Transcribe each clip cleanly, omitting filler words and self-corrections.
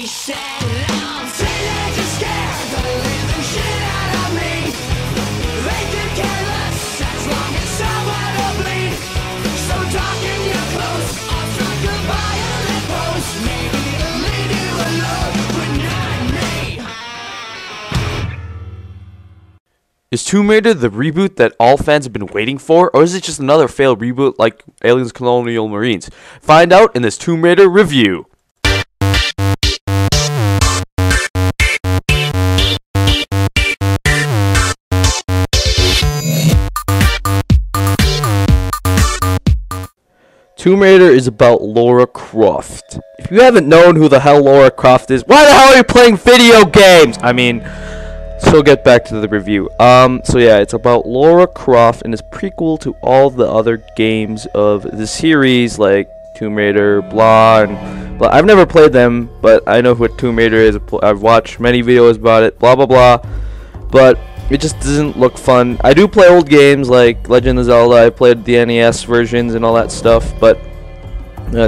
said I'm teenagers scared the living shit out of me. They could care less as long as someone will bleed. So darken your clothes, I'll strike a violent pose. Maybe it'll leave you alone, but not me. Is Tomb Raider the reboot that all fans have been waiting for, or is it just another failed reboot like Aliens Colonial Marines? Find out in this Tomb Raider review. Tomb Raider is about Lara Croft. If you haven't known who the hell Lara Croft is, why the hell are you playing video games? I mean, so get back to the review. So yeah, it's about Lara Croft and is prequel to all the other games of the series, like Tomb Raider, blah, and blah. I've never played them, but I know what Tomb Raider is. I've watched many videos about it, blah, blah, blah. But it just doesn't look fun. I do play old games like Legend of Zelda. I played the NES versions and all that stuff, but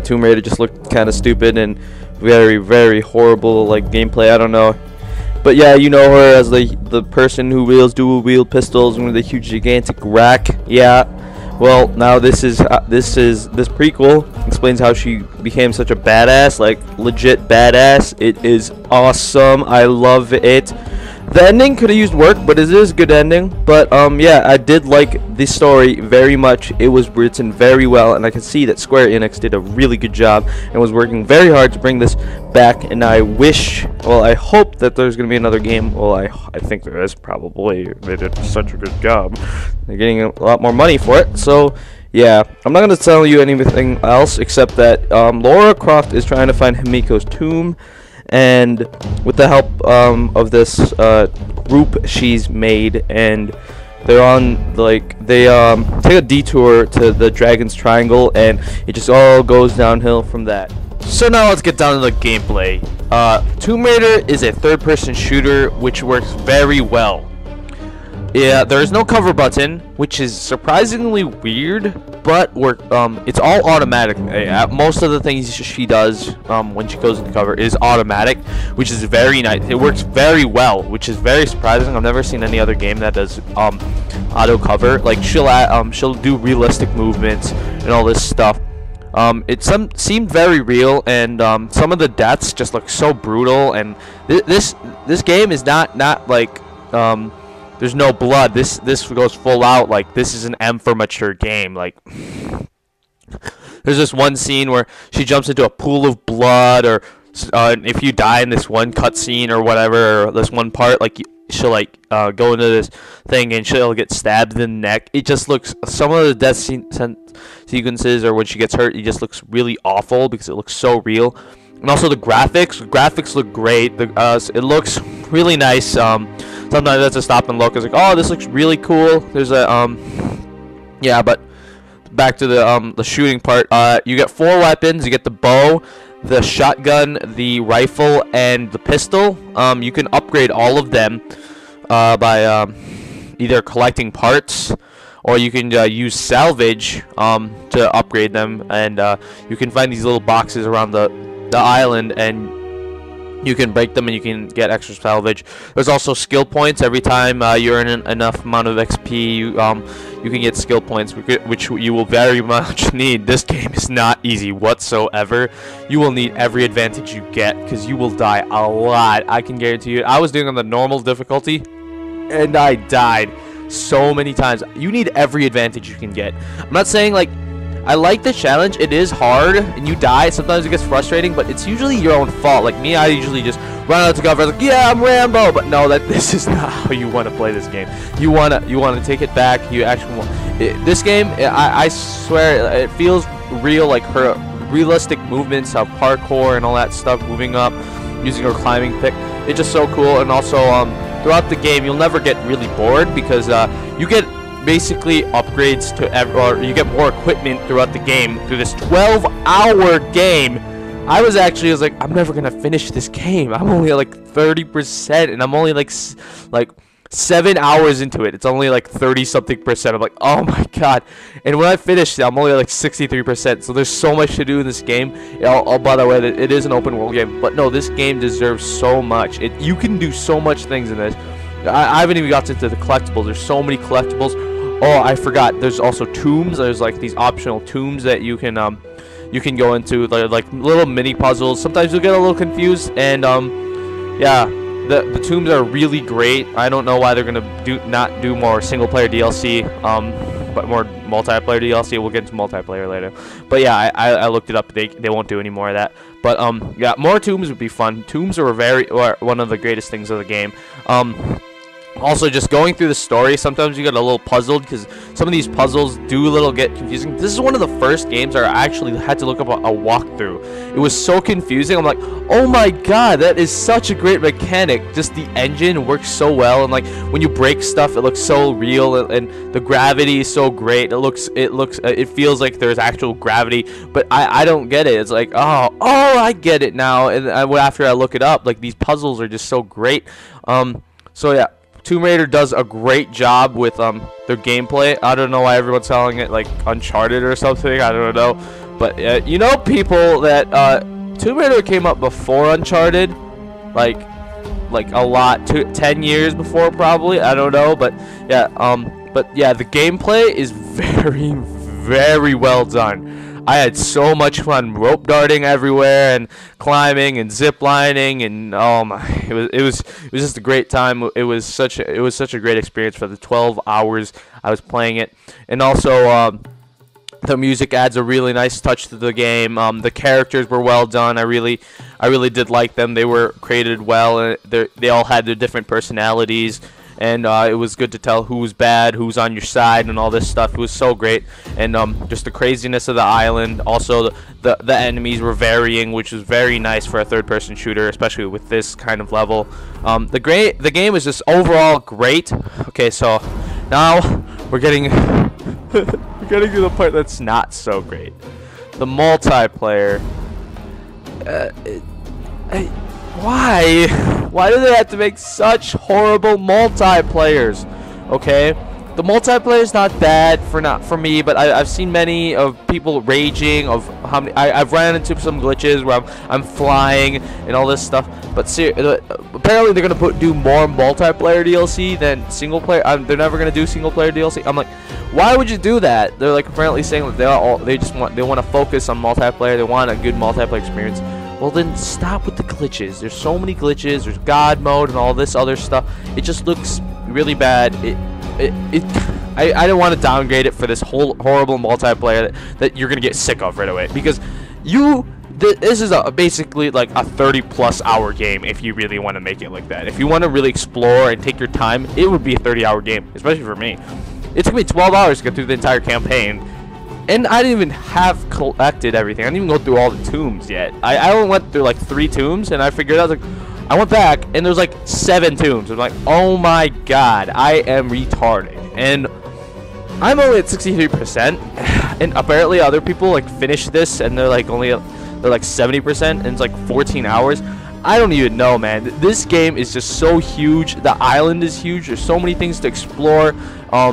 Tomb Raider just looked kind of stupid and very, very horrible, like gameplay. I don't know. But yeah, you know her as the person who wields dual-wield pistols with a huge, gigantic rack. Yeah. Well, now this prequel explains how she became such a badass, like legit badass. It is awesome. I love it. The ending could have used work, but it is a good ending. But yeah, I did like the story very much. It was written very well, and I can see that Square Enix did a really good job and was working very hard to bring this back. And I wish, well, I hope that there's going to be another game. Well, I think there is probably. They did such a good job. They're getting a lot more money for it. So yeah, I'm not going to tell you anything else except that Lara Croft is trying to find Himiko's tomb. And with the help of this group she's made, and they're on, like, they take a detour to the Dragon's Triangle, and it just all goes downhill from that. So now let's get down to the gameplay. Tomb Raider is a third-person shooter which works very well. Yeah, there is no cover button, which is surprisingly weird, but it's all automatic. Most of the things she does when she goes into cover is automatic, which is very nice. It works very well, which is very surprising. I've never seen any other game that does auto cover. Like she'll do realistic movements and all this stuff. It seemed very real, and some of the deaths just look so brutal. And this game is not like there's no blood. This goes full out. Like, this is an M for mature game. Like, there's this one scene where she jumps into a pool of blood, or if you die in this one cutscene or whatever, or this one part, like she'll go into this thing and she'll get stabbed in the neck. It just looks, some of the death sequences, or when she gets hurt, it just looks really awful because it looks so real. And also the graphics look great. It looks really nice. Sometimes that's a stop and look. It's like, oh, this looks really cool. There's a yeah, but back to the shooting part. You get 4 weapons. You get the bow, the shotgun, the rifle, and the pistol. You can upgrade all of them by either collecting parts, or you can use salvage to upgrade them. And you can find these little boxes around the island, and you can break them and you can get extra salvage. There's also skill points. Every time you earn enough amount of XP, you can get skill points, which you will very much need. This game is not easy whatsoever. You will need every advantage you get, because you will die a lot. I can guarantee you. I was doing on the normal difficulty, and I died so many times. You need every advantage you can get. I'm not saying, like, I like the challenge. It is hard, and you die. Sometimes it gets frustrating, but it's usually your own fault. Like me, I usually just run out to cover. Like, yeah, I'm Rambo. But no, this is not how you want to play this game. You wanna take it back. You actually want this game. I swear, it feels real. Like her realistic movements of parkour and all that stuff, moving up, using her climbing pick. It's just so cool. And also, throughout the game, you'll never get really bored, because you get basically upgrades to or you get more equipment throughout the game through this 12-hour game. I was like, I'm never gonna finish this game. I'm only at like 30%, and I'm only like 7 hours into it. It's only like 30 something percent. I'm like, oh my god. And when I finished it, I'm only like 63%. So there's so much to do in this game. Oh, by the way, it is an open world game, but no, this game deserves so much. You can do so much things in this. I haven't even got into the collectibles. There's so many collectibles. Oh, I forgot. There's also tombs. There's like these optional tombs that you can go into. They're like little mini puzzles. Sometimes you'll get a little confused, and yeah, the tombs are really great. I don't know why they're gonna not do more single player DLC, but more multiplayer DLC. We'll get into multiplayer later. But yeah, I looked it up. They won't do any more of that. But yeah, more tombs would be fun. Tombs are one of the greatest things of the game. Also, just going through the story, sometimes you get a little puzzled because some of these puzzles do get confusing. This is one of the first games where I actually had to look up a walkthrough. It was so confusing. I'm like, oh my god, that is such a great mechanic. Just the engine works so well, and like when you break stuff, it looks so real, and the gravity is so great. It feels like there's actual gravity, but I don't get it. It's like, oh, I get it now. And after I look it up, like these puzzles are just so great. So yeah. Tomb Raider does a great job with their gameplay. I don't know why everyone's calling it like Uncharted or something. I don't know, but you know, people, that Tomb Raider came up before Uncharted, like a lot, 10 years before probably. I don't know, but yeah, the gameplay is very, very well done. I had so much fun rope darting everywhere and climbing and zip lining, and oh my, it was just a great time. It was such a great experience for the 12 hours I was playing it. And also the music adds a really nice touch to the game. The characters were well done. I really did like them. They were created well, and they all had their different personalities. And it was good to tell who's bad, who's on your side, and all this stuff. It was so great. And just the craziness of the island. Also, the enemies were varying, which was very nice for a third-person shooter, especially with this kind of level. The game is just overall great. Okay, so now we're getting we're getting to the part that's not so great. The multiplayer. Why? Why do they have to make such horrible multiplayers? Okay, the multiplayer is not bad for me, but I've seen many of people raging of how many. I've ran into some glitches where I'm flying and all this stuff. But apparently they're gonna do more multiplayer DLC than single player. They're never gonna do single player DLC. I'm like, why would you do that? They're like apparently saying that they want to focus on multiplayer. They want a good multiplayer experience. Well, then stop with the glitches. There's so many glitches. There's God mode and all this other stuff. It just looks really bad. I don't want to downgrade it for this whole horrible multiplayer that you're gonna get sick of right away, because this is basically like a 30+ hour game if you really want to make it like that. If you want to really explore and take your time, it would be a 30-hour game, especially for me. It's gonna be 12 hours to get through the entire campaign. And I didn't even have collected everything. I didn't even go through all the tombs yet. I only went through like 3 tombs, and I figured out, like, I went back and there's like 7 tombs. I'm like, oh my god, I am retarded. And I'm only at 63%, and apparently other people like finish this and they're like 70%, and it's like 14 hours. I don't even know, man. This game is just so huge. The island is huge. There's so many things to explore. I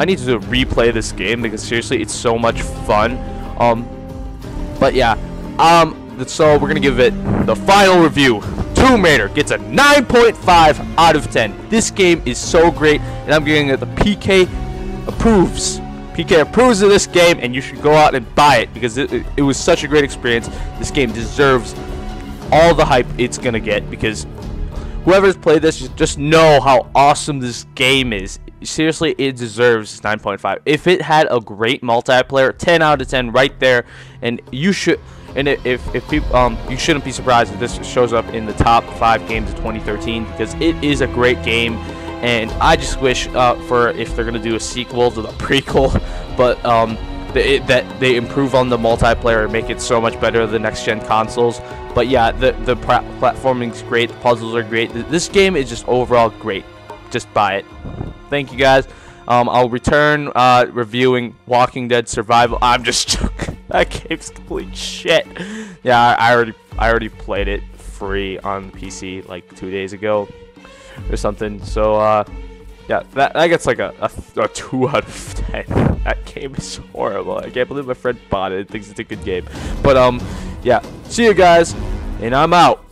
need to replay this game because seriously, it's so much fun. But yeah, so we're gonna give it the final review. Tomb Raider gets a 9.5 out of 10. This game is so great, and I'm giving it the PK approves. PK approves of this game, and you should go out and buy it because it was such a great experience. This game deserves all the hype it's gonna get, because whoever's played this, just know how awesome this game is. Seriously, it deserves 9.5. If it had a great multiplayer, 10 out of 10 right there. And you should, and if people, you shouldn't be surprised if this shows up in the top 5 games of 2013, because it is a great game. And I just wish for if they're gonna do a sequel to the prequel, but that they improve on the multiplayer and make it so much better than the next gen consoles. But yeah, the platforming is great, the puzzles are great. This game is just overall great. Just buy it. Thank you guys. I'll return reviewing Walking Dead Survival. I'm just joking. That game's complete shit. Yeah, I already played it free on the PC like 2 days ago. or something. So yeah, that gets like a 2 out of 10. That game is horrible. I can't believe my friend bought it and thinks it's a good game. But yeah, see you guys, and I'm out.